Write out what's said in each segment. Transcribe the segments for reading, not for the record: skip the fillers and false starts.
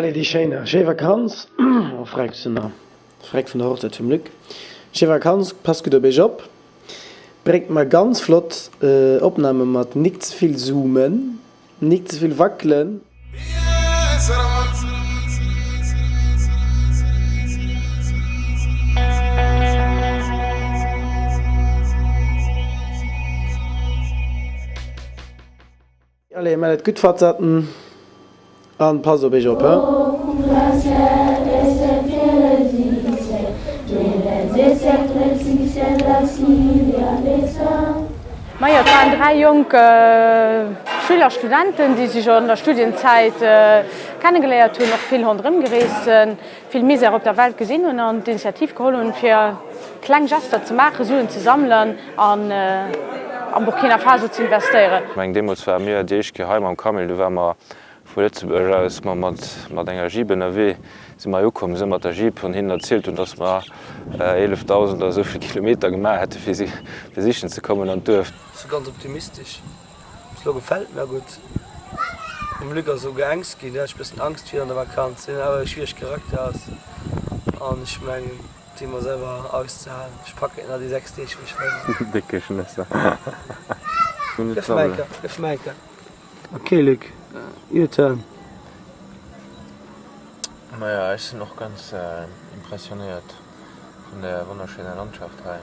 Alle die Scheine. Schevakanz, fragt von der Hochzeit zum Glück. Schevakanz, passt gut dabei Job. Bringt mal ganz flott Aufnahme mit nicht zu viel zoomen, nicht zu viel wackeln. Alle, mal gut verzaten. An pass op Job. Meier waren 3 junge Schüler, Studenten, die sich schon in der Studienzeit kennengelernt haben, noch viel rundherum gereist, viel Misere auf der Welt gesehen und die Initiative geholt haben, für kleine Gester zu machen, Suchen zu sammeln und an Burkina Faso zu investieren. Mein Demos war mir ich geheim am Kamel, du war mal aus mat enger Jeep NRW si ma jokom si mat der Jeep und hin erzählt und dats ma 11.000 oder soviel Kilometer gemacht hätte fir sichchen ze kommen an dürft. So ganz optimistisch. Lo gefällt mir gut. Lücker so geangst gin ich bisschen Angst fir an der Vakanz sind aber schwierig Charakter aus. An ich mein Thema selber auszahlen. Ich packe in die 6 Dicke Schnässer. Geschmeiker. Okay, Luc. Your turn. Naja, ich bin noch ganz impressioniert von der wunderschönen Landschaft hier.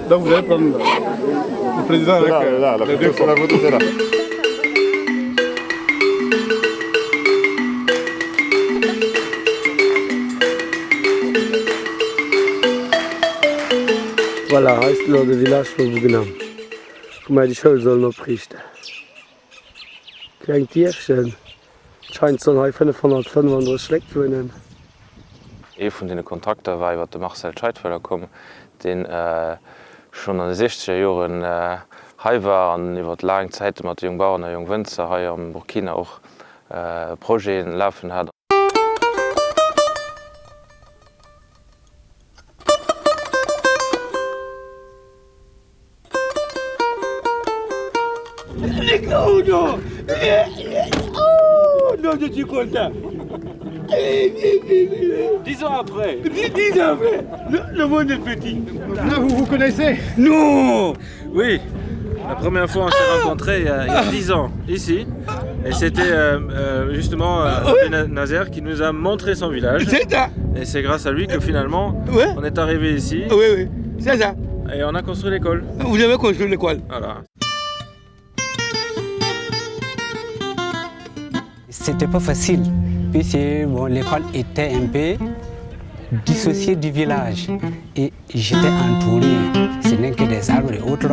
Donc vous allez prendre le président avec la photo c'est là. Voilà, heißt noch der Village von Bougenam. Guck mal, die Schule soll noch richten. Klein Tierchen. Scheint so ein 500 Schlecht wohnen. Von den Kontakten war iwwer de Marcel Scheidfeller kom, den schon an den 60er Jahren hier war an iwwer lang Zeit mat Jung Bauern a Jung Wënzer hier am Burkina auch Projekte laufen hat. Oh non, je suis content. 10 ans après. 10 ans après. Le monde est petit. Vous connaissez? Non. Oui. La première fois on s'est rencontrés il y a 10 ans, ici. Et c'était justement Nazer qui nous a montré son village. C'est ça. Et c'est grâce à lui que finalement on est arrivé ici. Oui, c'est ça. Et on a construit l'école. Vous avez construit l'école. Voilà. C'était pas facile, puisque bon, l'école était un peu dissociée du village. Et j'étais entouré, ce n'est que des arbres et autres.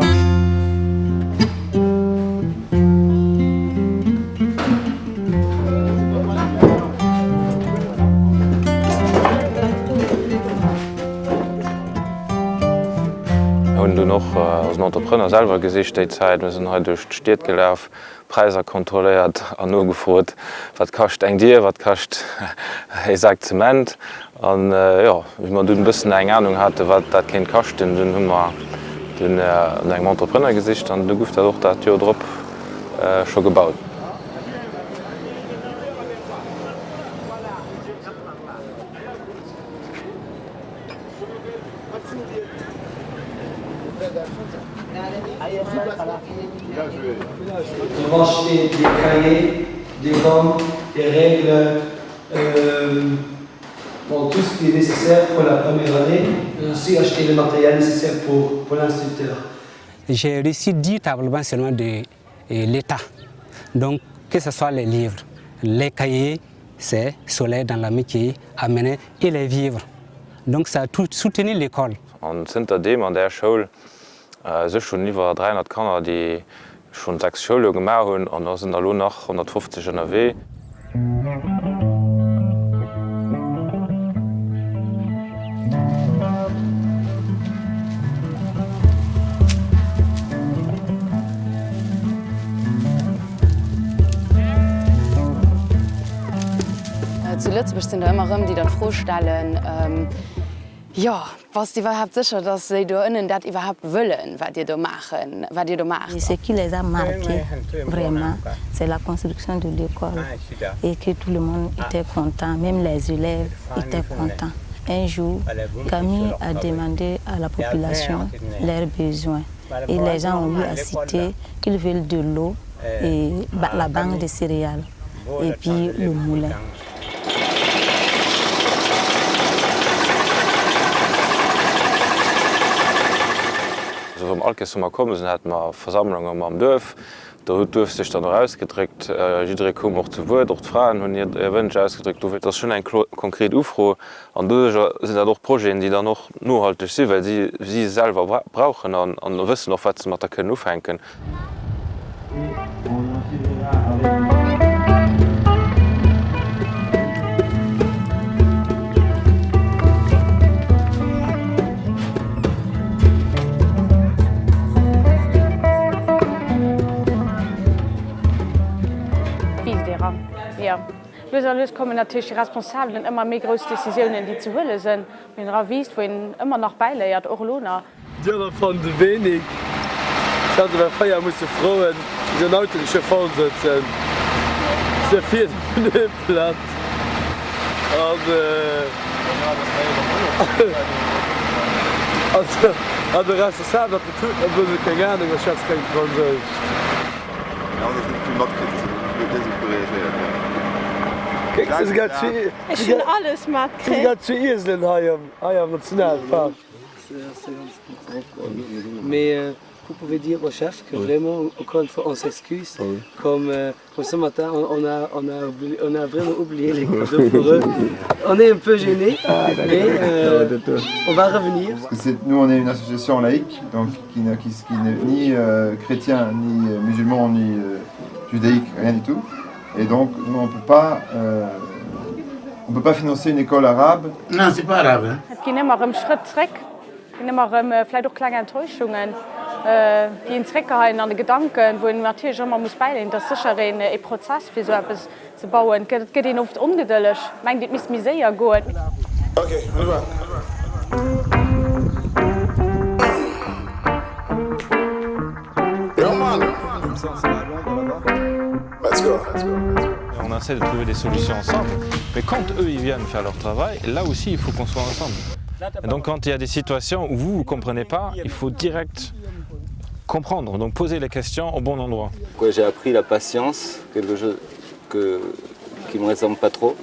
Und du noch als Entrepreneur selber gesicht die Zeit, wir sind heute durch die Stadt gelaufen, Preise kontrolliert, an nur gefragt, was kostet ein Dir, was kostet Zement. Und ja, wie man ein bisschen eine Ahnung hatte, was das kein kostet, dann haben wir einen Entrepreneur gesicht und dann gibt es auch das Tür drauf schon gebaut. On va acheter des cahiers, des gommes, des règles, bon, tout ce qui est nécessaire pour la première année, et aussi acheter le matériel nécessaire pour l'instructeur. J'ai reçu 10 tablements seulement de l'État. Donc, que ce soit les livres, les cahiers, c'est Soleil dans l'amitié, amener et les vivres. Donc, ça a tout soutenu l'école. Und hinter dem an der Schule sind schon über 300 Kinder, die schon 6 Schuljahre gemacht haben, und da sind alle noch 150 NRW. Zuletzt sind da immer die dann vorstellen, Ja, was überhaupt sicher, dass sie da innen das überhaupt wollen, was ihr da machen, was ihr da macht. Et ce qui les a marqués, vraiment, c'est la construction de l'école et que tout le monde était content, même les élèves étaient contents. Un jour, Camille a demandé à la population leurs besoins et les gens ont eu à citer qu'ils veulent de l'eau et la banque de céréales et puis le moulin. Also vom Alkesummer kommen hat man Versammlungen am Dörf. Da durf sich dann rausgedrückt, jeder kom auch zu Wort, auch Fragen und ihr Wunsch ausgedrückt. Du das schon ein konkret Ufro. Und da sind da doch Projekte, die dann noch nachhaltig sind, weil sie selber brauchen und wissen noch, was sie mit da können aufhängen können. Ja. Löserlös kommen natürlich die Responsablen immer mehr große Decisionen, die zu holen sind. Wenn man wisst, wohin immer noch beileiert, auch Lona. Ja, von wenig. Ich hatte bei Feier musste Frauen in den autolichen Fall sitzen. Sehr viel Platz. Also der Rest ist halt, dass man tut, obwohl sie keine Ahnung, was jetzt kein Französisch. Ja, das ist nicht Klimatkritik. Ich will alles machen. zu Island am Nationalpark. Mais vous pouvez dire au chef que vraiment, encore une fois, on s'excuse. Comme ce matin, on a vraiment oublié les cadeaux pour eux. On est un peu gênés, mais on va revenir. Nous, on est une association laïque, donc qui n'est ni chrétien, ni musulman, ni judaïque, rien du tout. Et donc, nous, on peut pas financer une école arabe. Non, c'est pas arabe. Es geht immer Schritt zurück, immer vielleicht auch kleine Enttäuschungen, die in Zurückhalten an den Gedanken, wo man natürlich immer muss beilegen, dass sicher ein Prozess für so etwas zu bauen. Es geht ihnen oft ungeduldig. Ich meine, das müssen wir sehr gut. Okay, rüber. Let's go. On essaie de trouver des solutions ensemble, mais quand eux ils viennent faire leur travail, là aussi il faut qu'on soit ensemble. Et donc quand il y a des situations où vous ne comprenez pas, il faut direct comprendre, donc poser les questions au bon endroit. J'ai appris la patience, quelque chose qui ne me ressemble pas trop.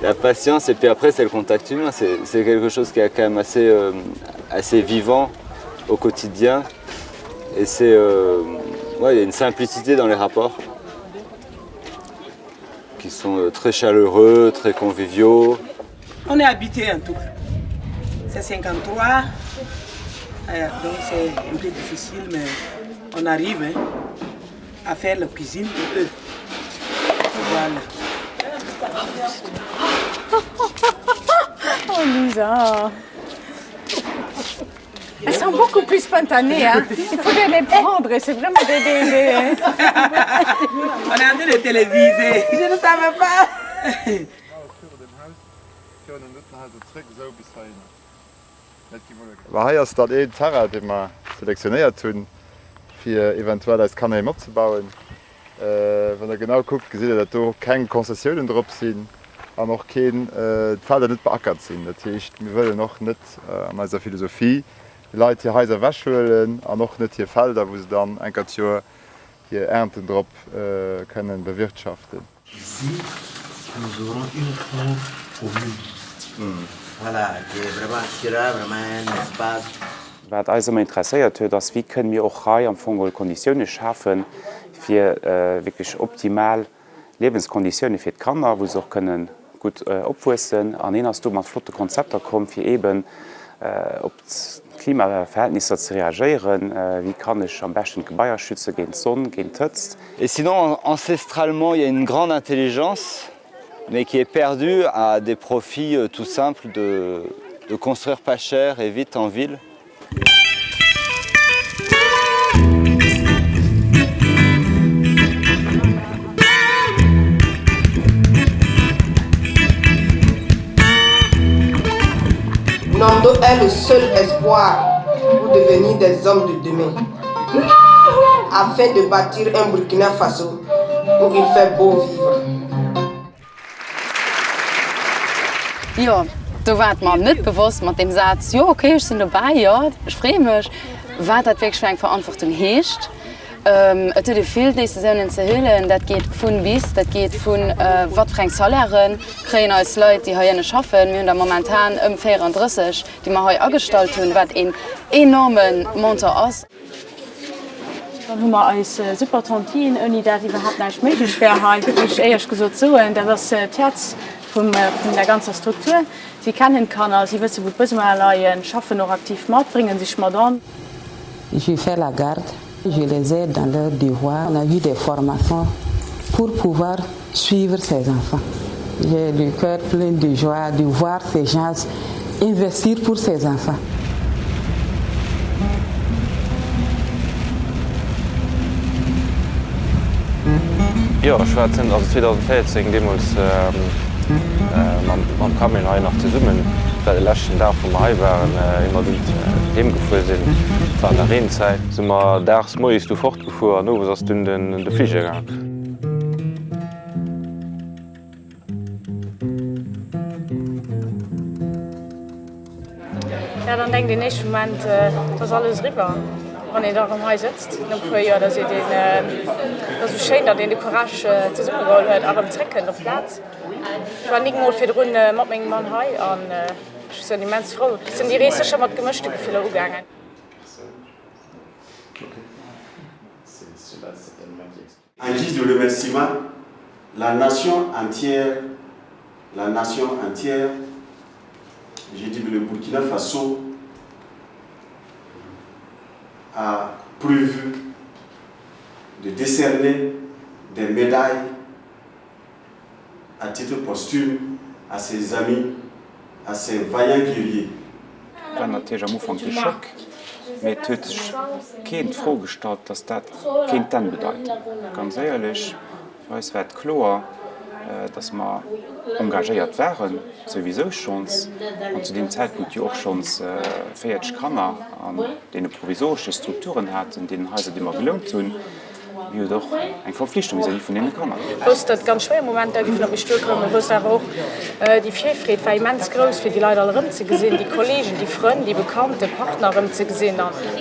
La patience et puis après c'est le contact humain, c'est quelque chose qui est quand même assez vivant au quotidien. Et c'est, il y a une simplicité dans les rapports qui sont très chaleureux, très conviviaux. On est habité en tout. C'est 53, donc c'est un peu difficile, mais on arrive à faire la cuisine de eux. Voilà. Oh Lisa. Elles sont beaucoup plus spontanées, hein. Il faut les prendre, c'est vraiment des... On est en train de téléviser, je ne savais pas. War heiers dat Terra, de man selektionéiert hunn, fir eventuell als Kanne abzubauen. Wenn er genau guckt, gesinn dat do keng Konzessionen drop sinn, an noch Fall net beackert sinn. Dat hicht mir wëlle noch net an meiser Philosophie. Leiit hier heiser wäschwelen an noch net hier Felder, wo se dann enker hier Ernten drop können bewirtschaften. Wat also interessiert huet, dats wie können wir auch Reihe am Fogel Konditionen schaffen fir wirklich optimal Lebenskonditionen fir Kanner, wo auch können gut opwussen, an en ass du mat flotte Konzepter kom fir eben op Klimaverhältnisse zu reagieren, wie kann ich am besten Gebäier schützen gegen Sonne, gegen Tötz. Et sinon, ancestralement, il y a une grande intelligence, mais qui est perdue à des profits tout simples de construire pas cher et vite en ville. Nando est le seul espoir pour devenir des hommes de demain, afin de bâtir un Burkina Faso où il fait beau vivre. Ja, du wart man net bewusst mat dem Satz ja, okay, ich sind dabei ja ich freue mich wat dat wegschwenk Verantwortung heescht. Et de viel Decisionen ze hüllen, dat geht vun bis, dat geht vun wat Frank Salieren kreen als Leute, die haine schaffen, mir da momentan 34, die ma ha astalt hun, wat en enormen Monter ass. Dann hummer als Supertantin uni dat überhaupt nicht möglich schwer ich gesot so, der das Herz von der ganzen Struktur. Sie kennen kann, sie wissen wo bis leiien, schaffen noch aktiv mat, bringen sich mal an. Je fais la garde, je les aide dans leurs devoirs. On a eu des formations pour pouvoir suivre ces enfants. J'ai le cœur plein de joie de voir ces gens investir pour ces enfants. Ja, ich war 2014 damals man kam in nach zu summen, weil die letzten Tag vom Mai waren immer heimgefahren sind. Von der Rennzeit sind wir tags morgens fortgefahren, nur was du in den Flieger gegangen. Ja, dann denkt den nächsten Moment, das alles rüber. Wenn ihr da am Haus sitzt, dann freue ich, dass ihr das ist schön, dass ihr die Courage zusammengeholt habt, aber im Trecken auf Platz. Ich war nicht mal für die Runde mit meinem Mann hier und ich bin immens froh. Es sind die Reise schon mit gemischten Gefühlen umgegangen. En guise de remerciement, la nation entière, j'ai dit le Burkina Faso, a prévu de décerner des médailles à titre posthume à ses amis, à ses vaillants guerriers. War natürlich am Anfang geschockt. Mir hat sich kein vorgestellt, dass das kein Tan bedeutet. Ganz ehrlich, für uns war klar, dass wir engagiert waren, sowieso schon. Und zu dem Zeitpunkt ja auch schon 40 Kanner an den provisorischen Strukturen hatten, denen Häuser immer gelungen tun, wie doch eine Verpflichtung von den Kannern. Das ist ganz schwer Moment, da gibt es gekommen, wo es aber auch die Vielfalt war immens groß für die Leute alle zu sehen, die Kollegen, die Freunde, die bekannte Partner zu sehen,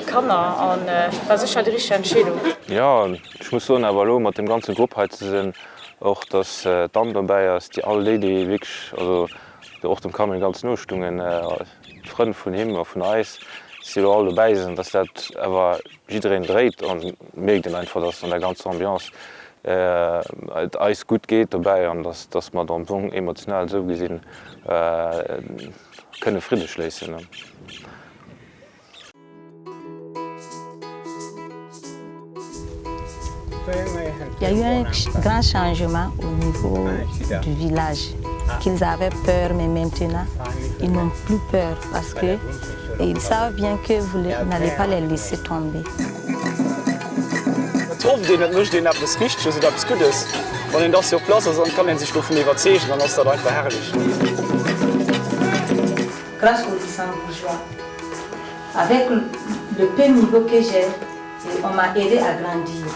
Kanner und das ist ja die richtige Entscheidung. Ja, ich muss sagen, aber mit dem ganzen Gruppe heute zu sehen, auch dass dann dabei ist, die alle die wirklich, also auch dem Kamen ganz Notstungen, Freunde von ihm oder von Eis, die alle dabei sind, dass das aber jeder dreht und merkt einfach, dass in der ganzen Ambiance alles gut geht dabei und dass man dann emotional so gesehen können Frieden schließen. Ne? Il y a eu un grand changement au niveau du village. Qu'ils avaient peur, mais maintenant, ils n'ont plus peur parce qu'ils savent bien que vous n'allez pas les laisser tomber. Trof den net mcht den ab das Richt ab Gutes. Wann den das jo Pla kann sich do iwwerzechen, dann ass dat einfach herrlich. Grâce aux lycéens bourgeois, avec le peu niveau que j'ai, on m'a aidé à grandir.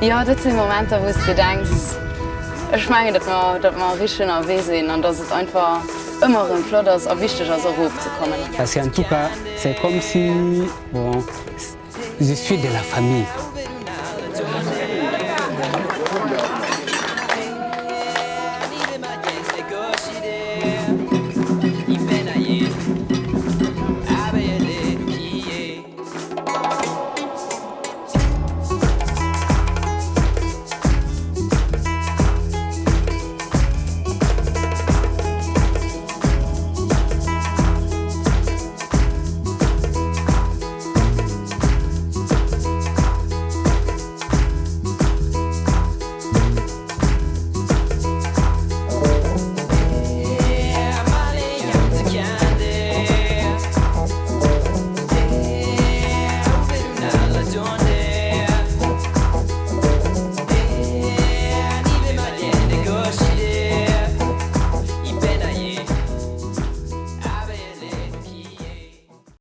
Ja, das sind Momente, wo du denkst, ich meine, dass wir richtig erwähnt sind und dass es einfach immer ein Flot ist und wichtig ist, hochzukommen. Parce qu'en tout cas, c'est comme si bon, je suis de la famille.